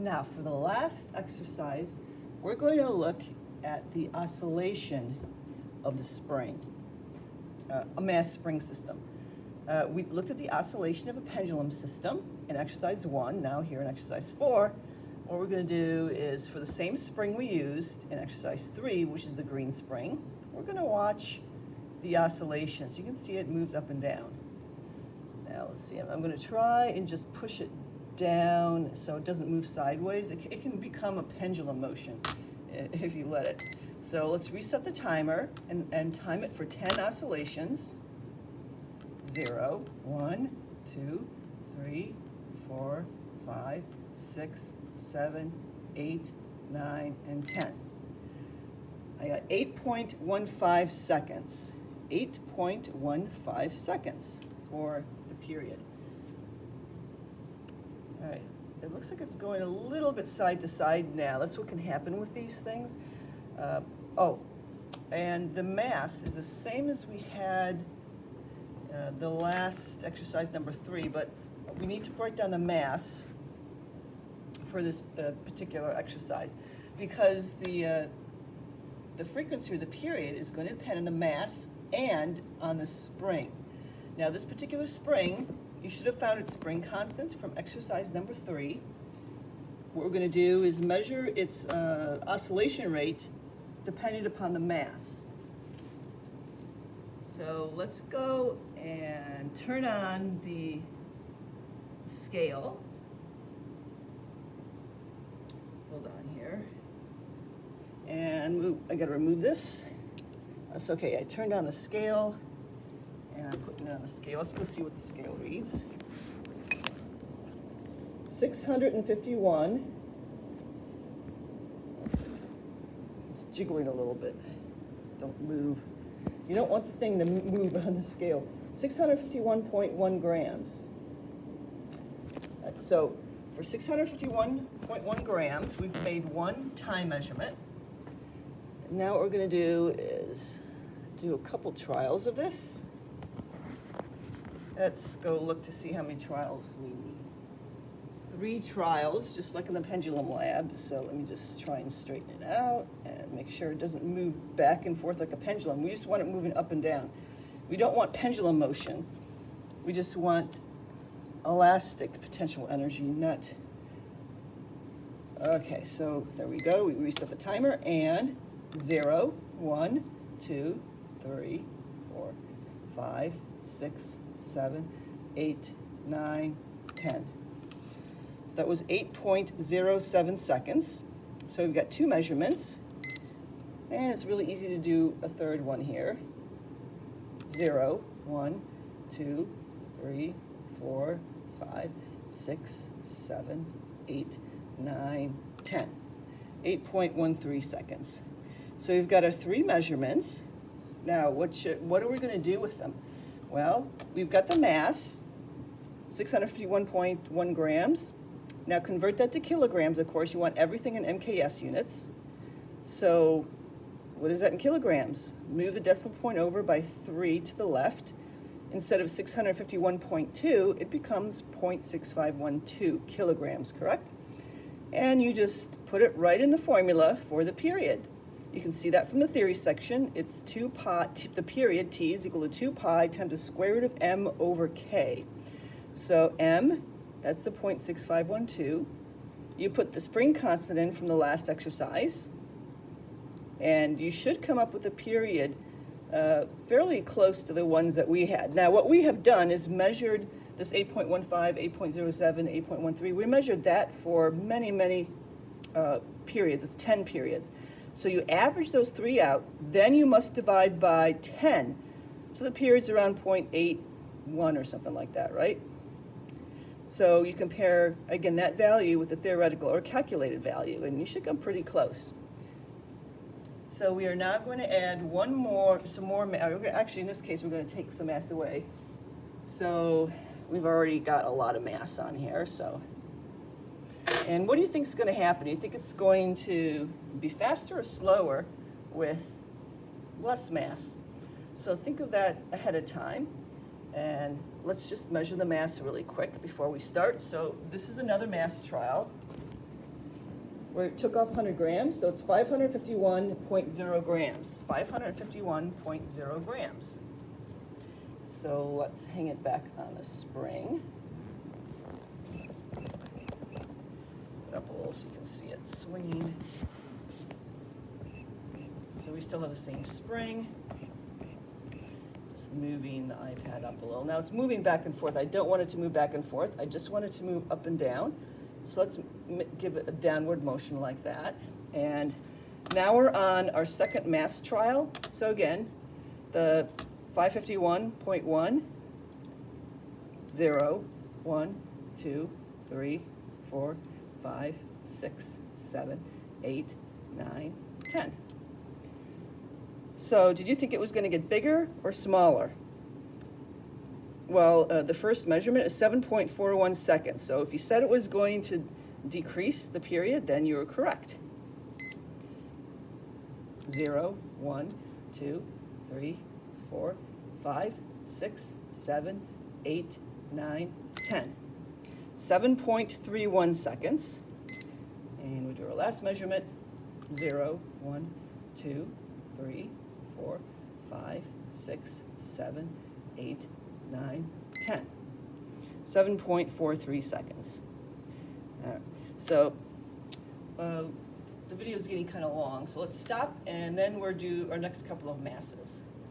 Now, for the last exercise, we're going to look at the oscillation of the spring, a mass spring system. We looked at the oscillation of a pendulum system in exercise 1. Now here in exercise 4, what we're going to do is, for the same spring we used in exercise 3, which is the green spring, we're going to watch the oscillations. You can see it moves up and down. Now let's see, I'm going to try and just push it down so it doesn't move sideways. It can become a pendulum motion if you let it. So let's reset the timer and time it for 10 oscillations. 0, 1, 2, 3, 4, 5, 6, 7, 8, 9, and 10. I got 8.15 seconds. 8.15 seconds for the period. All right, it looks like it's going a little bit side to side now. That's what can happen with these things. And the mass is the same as we had the last exercise number 3, but we need to break down the mass for this particular exercise because the frequency or the period is going to depend on the mass and on the spring. Now this particular spring, you should have found its spring constant from exercise number 3. What we're going to do is measure its oscillation rate depending upon the mass. So let's go and turn on the scale. Hold on here. And I got to remove this. That's okay. I turned on the scale and I'm putting it on the scale. Let's go see what the scale reads. 651. It's jiggling a little bit. Don't move. You don't want the thing to move on the scale. 651.1 grams. So for 651.1 grams, we've made one time measurement. Now what we're going to do is do a couple trials of this. Let's go look to see how many trials we need. 3 trials, just like in the pendulum lab. So let me just try and straighten it out and make sure it doesn't move back and forth like a pendulum. We just want it moving up and down. We don't want pendulum motion. We just want elastic potential energy, not. Okay, so there we go. We reset the timer and 0, 1, 2, 3, 4, 5, 6, 7, 8, 9, 10. So that was 8.07 seconds. So we've got 2 measurements. And it's really easy to do a third one here. 0, 1, 2, 3, 4, 5, 6, 7, 8, 9, 10. 8.13 seconds. So we've got our 3 measurements. Now, what are we going to do with them? Well, we've got the mass, 651.1 grams. Now convert that to kilograms. Of course, you want everything in MKS units. So what is that in kilograms? Move the decimal point over by 3 to the left. Instead of 651.2, it becomes 0.6512 kilograms, correct? And you just put it right in the formula for the period. You can see that from the theory section. It's 2 pi, the period, t, is equal to 2 pi times the square root of m over k. So m, that's the 0.6512. You put the spring constant in from the last exercise, and you should come up with a period fairly close to the ones that we had. Now, what we have done is measured this 8.15, 8.07, 8.13. We measured that for many, many periods. It's 10 periods. So you average those 3 out, then you must divide by 10. So the period's around 0.81 or something like that, right? So you compare, again, that value with the theoretical or calculated value, and you should come pretty close. So we are now going to add some more, actually in this case, we're going to take some mass away. So we've already got a lot of mass on here, so. And what do you think is going to happen? Do you think it's going to be faster or slower with less mass? So think of that ahead of time. And let's just measure the mass really quick before we start. So this is another mass trial. We took off 100 grams, so it's 551.0 grams. 551.0 grams. So let's hang it back on the spring. Put it up a little so you can see it swinging. So we still have the same spring. Just moving the iPad up a little. Now it's moving back and forth. I don't want it to move back and forth. I just want it to move up and down. So let's give it a downward motion like that. And now we're on our second mass trial. So again, the 551.1, 0, 1, 2, 3, 4, 5, 6, 7, 8, 9, 10. So did you think it was going to get bigger or smaller? Well, the first measurement is 7.41 seconds. So if you said it was going to decrease the period, then you were correct. 0, 1, 2, 3, 4, 5, 6, 7, 8, 9, 10. 7.31 seconds. And we do our last measurement. 0, 1, 2, 3, 4, 5, 6, 7, 8, 9, 10. 7.43 seconds. So the video is getting kind of long, so let's stop and then we'll do our next couple of masses.